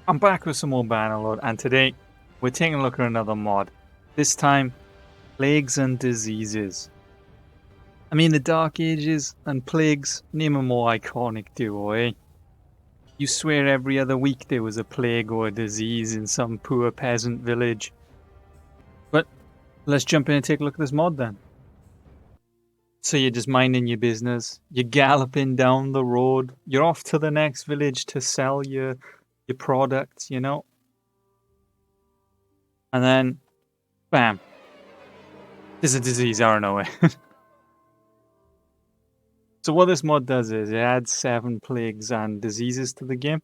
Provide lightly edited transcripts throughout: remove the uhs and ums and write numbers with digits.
I'm back with some more Bannerlord, and today we're taking a look at another mod. This time, plagues and diseases. I mean, the Dark Ages and plagues name a more iconic duo, eh? You swear every other week there was a plague or a disease in some poor peasant village. But let's jump in and take a look at this mod then. So you're just minding your business, you're galloping down the road, you're off to the next village to sell your products, you know? And then, bam, there's a disease out of nowhere. So what this mod does is it adds 7 plagues and diseases to the game.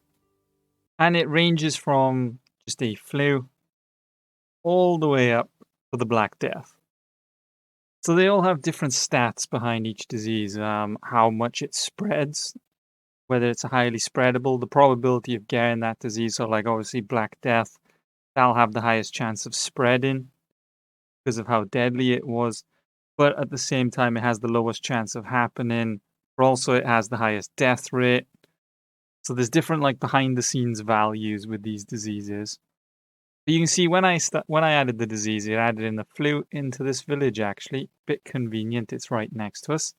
And it ranges from just a flu all the way up to the Black Death. So they all have different stats behind each disease, how much it spreads, whether it's highly spreadable, the probability of getting that disease. So like obviously Black Death, that'll have the highest chance of spreading because of how deadly it was. But at the same time, it has the lowest chance of happening. But also it has the highest death rate. So there's different like behind the scenes values with these diseases. But you can see when I added the disease, it added in the flu into this village actually. Bit convenient, it's right next to us.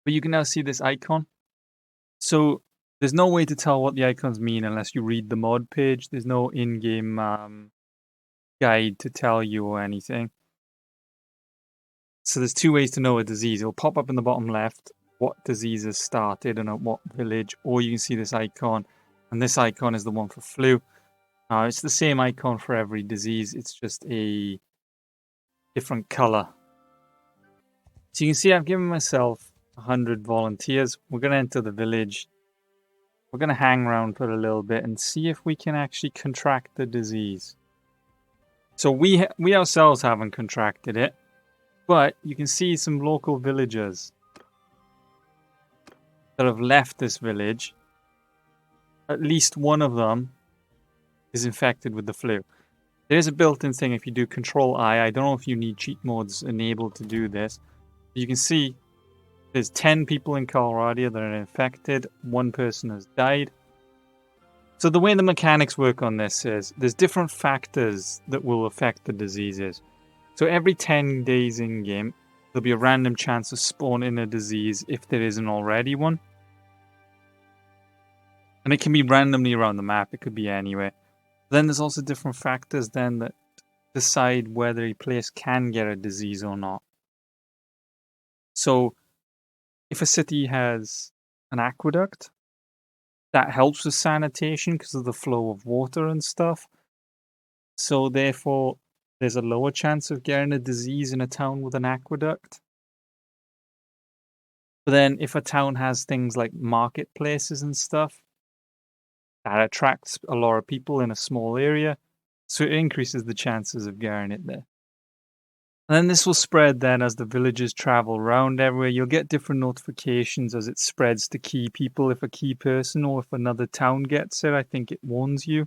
But you can now see this icon. So there's no way to tell what the icons mean unless you read the mod page. There's no in-game guide to tell you or anything. So there's 2 ways to know a disease. It'll pop up in the bottom left what disease has started and at what village, or you can see this icon, and this icon is the one for flu. It's the same icon for every disease, it's just a different color. So you can see I've given myself 100 volunteers. We're going to enter the village. We're going to hang around for a little bit and see if we can actually contract the disease. So we ourselves haven't contracted it, but you can see some local villagers that have left this village. At least one of them is infected with the flu. There is a built-in thing if you do Control I don't know if you need cheat modes enabled to do this. You can see there's 10 people in Calradia that are infected. 1 person has died. So the way the mechanics work on this is there's different factors that will affect the diseases. So every 10 days in game, there'll be a random chance of spawning a disease if there isn't already one. And it can be randomly around the map. It could be anywhere. Then there's also different factors then that decide whether a place can get a disease or not. So if a city has an aqueduct, that helps with sanitation because of the flow of water and stuff. So therefore, there's a lower chance of getting a disease in a town with an aqueduct. But then if a town has things like marketplaces and stuff, that attracts a lot of people in a small area. So it increases the chances of getting it there. And then this will spread then as the villagers travel around everywhere. You'll get different notifications as it spreads to key people. If a key person or if another town gets it, I think it warns you.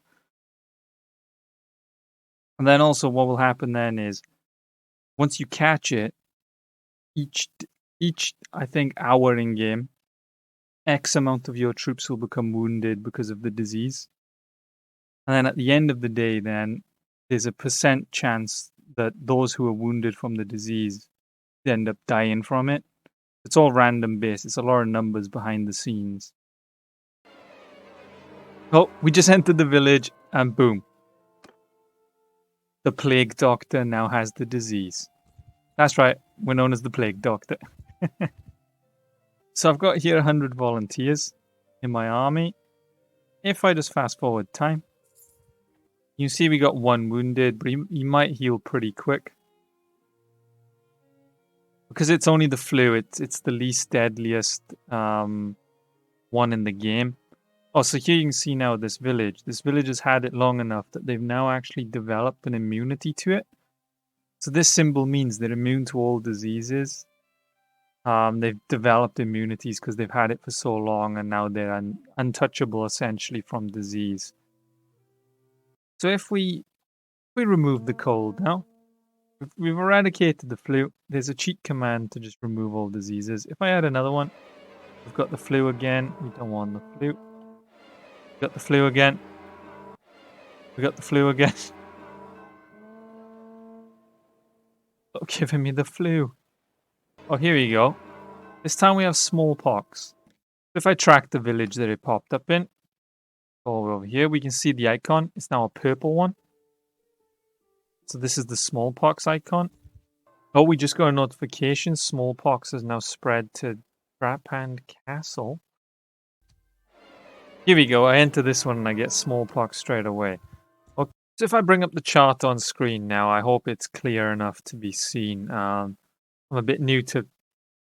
And then also what will happen then is once you catch it, each I think hour in game, X amount of your troops will become wounded because of the disease. And then at the end of the day then, there's a % chance that those who are wounded from the disease end up dying from it. It's all random based. It's a lot of numbers behind the scenes. Oh, we just entered the village and boom. The plague doctor now has the disease. That's right. We're known as the plague doctor. So I've got here 100 volunteers in my army. If I just fast forward time, you see we got 1 wounded, but he might heal pretty quick. Because it's only the flu, it's the least deadliest one in the game. Oh, so here you can see now this village. This village has had it long enough that they've now actually developed an immunity to it. So this symbol means they're immune to all diseases. They've developed immunities because they've had it for so long and now they're untouchable essentially from disease. So if we remove the cold now, we've eradicated the flu. There's a cheat command to just remove all diseases. If I add another one, we've got the flu again. We don't want the flu. We've got the flu again. We got the flu again. Stop giving me the flu. Oh, here you go. This time we have smallpox. If I track the village that it popped up in, over here, we can see the icon. It's now a purple one. So this is the smallpox icon. Oh, we just got a notification. Smallpox has now spread to Trapand Castle. Here we go. I enter this one and I get smallpox straight away. Okay, so if I bring up the chart on screen now, I hope it's clear enough to be seen. I'm a bit new to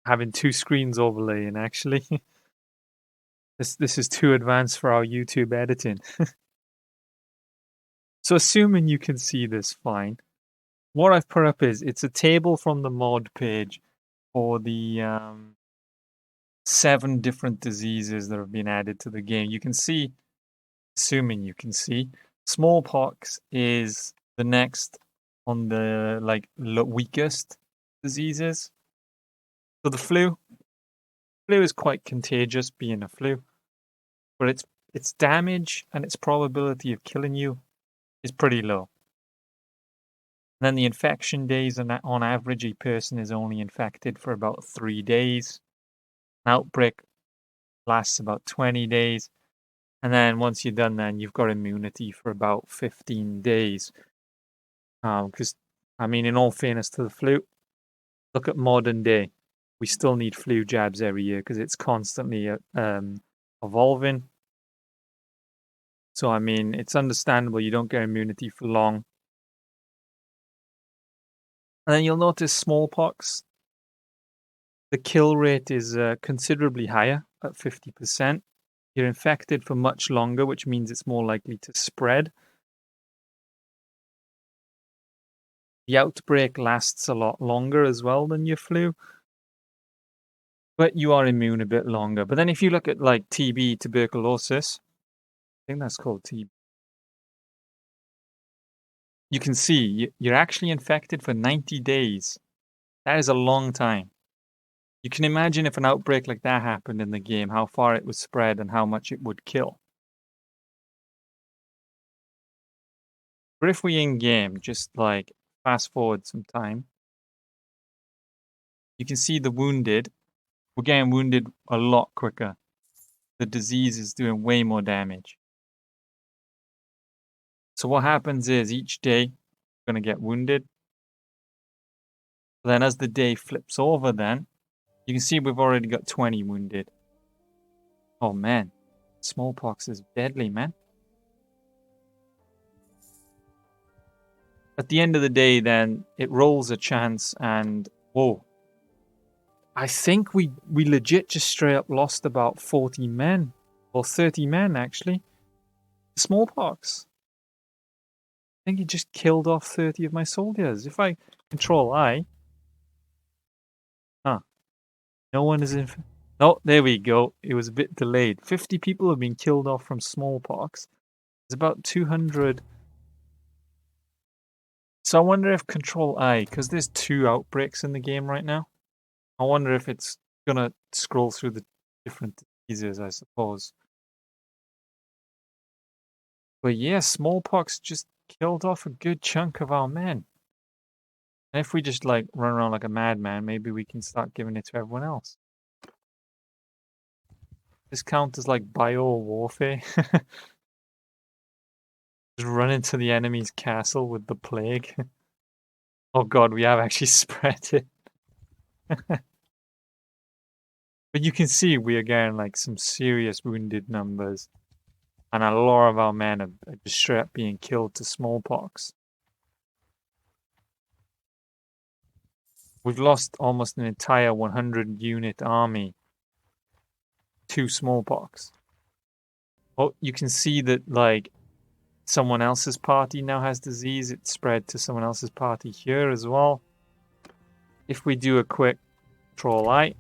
having two screens overlaying, actually. This is too advanced for our YouTube editing. So assuming you can see this fine, what I've put up is it's a table from the mod page for the 7 different diseases that have been added to the game. You can see, assuming you can see, smallpox is the next on the weakest diseases. So the flu is quite contagious, being a flu, but its damage and its probability of killing you is pretty low. And then the infection days, and on average, a person is only infected for about 3 days. An outbreak lasts about 20 days. And then once you're done, then you've got immunity for about 15 days. Because, in all fairness to the flu, look at modern day. We still need flu jabs every year because it's constantly evolving. So, it's understandable you don't get immunity for long. And then you'll notice smallpox. The kill rate is considerably higher at 50%. You're infected for much longer, which means it's more likely to spread. The outbreak lasts a lot longer as well than your flu. But you are immune a bit longer. But then if you look at like TB, tuberculosis, I think that's called TB. You can see you're actually infected for 90 days. That is a long time. You can imagine if an outbreak like that happened in the game, how far it would spread and how much it would kill. But if we in-game just like fast forward some time, you can see the wounded. We're getting wounded a lot quicker. The disease is doing way more damage. So what happens is each day you're going to get wounded. Then as the day flips over then, you can see we've already got 20 wounded. Oh man, smallpox is deadly, man. At the end of the day then, it rolls a chance and whoa. I think we legit just straight up lost about 40 men. Or 30 men actually. Smallpox. I think he just killed off 30 of my soldiers. If I control I. Huh. No one is in. Oh, there we go. It was a bit delayed. 50 people have been killed off from smallpox. There's about 200. So I wonder if control I, because there's 2 outbreaks in the game right now. I wonder if it's gonna scroll through the different diseases, I suppose. But yeah, smallpox just killed off a good chunk of our men. And if we just like run around like a madman, maybe we can start giving it to everyone else. This counts as like bio warfare. Just run into the enemy's castle with the plague. Oh god, we have actually spread it. But you can see we are getting like some serious wounded numbers. And a lot of our men are just straight up being killed to smallpox. We've lost almost an entire 100 unit army to smallpox. Oh, you can see that like someone else's party now has disease. It's spread to someone else's party here as well. If we do a quick control I,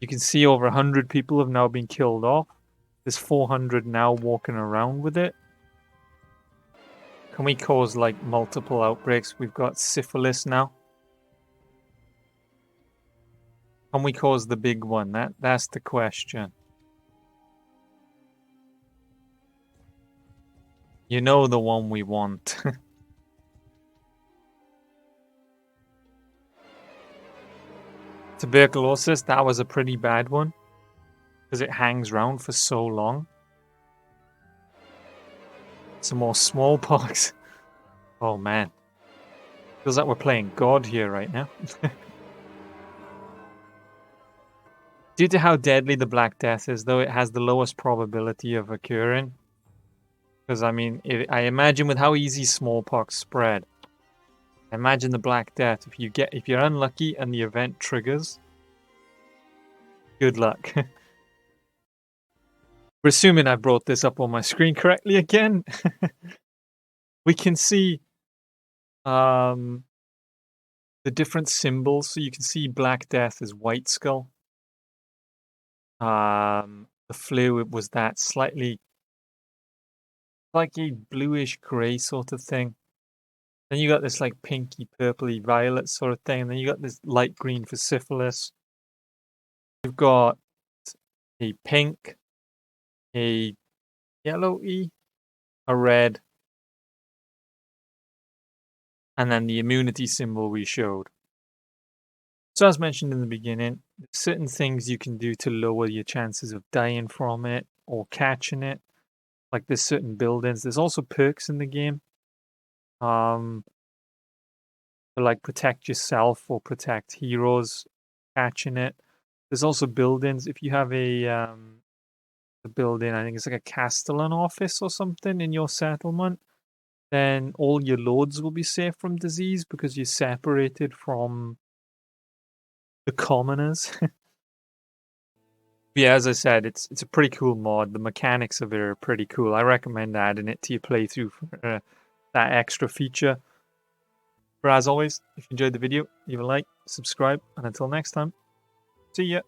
you can see over 100 people have now been killed off. There's 400 now walking around with it. Can we cause like multiple outbreaks? We've got syphilis now. Can we cause the big one? That's the question. You know the one we want. Tuberculosis, that was a pretty bad one. Because it hangs around for so long. Some more smallpox. Oh man. Feels like we're playing God here right now. Due to how deadly the Black Death is, though, it has the lowest probability of occurring. Because, I mean, I imagine with how easy smallpox spread, I imagine the Black Death, if you're unlucky and the event triggers, good luck. We're assuming I brought this up on my screen correctly again. We can see the different symbols. So you can see Black Death is white skull. The flu, it was that slightly like a bluish grey sort of thing. Then you got this like pinky, purpley, violet sort of thing. And then you got this light green for syphilis. You've got a pink, a yellowy, a red, and then the immunity symbol we showed. So as mentioned in the beginning, there's certain things you can do to lower your chances of dying from it or catching it. Like there's certain buildings. There's also perks in the game. To like protect yourself or protect heroes catching it. There's also buildings. If you have a building, I think it's like a castellan office or something in your settlement, then all your lords will be safe from disease because you're separated from the commoners. Yeah, as I said, it's a pretty cool mod. The mechanics of it are pretty cool. I recommend adding it to your playthrough for that extra feature. But as always, if you enjoyed the video, leave a like, subscribe, and until next time, see ya!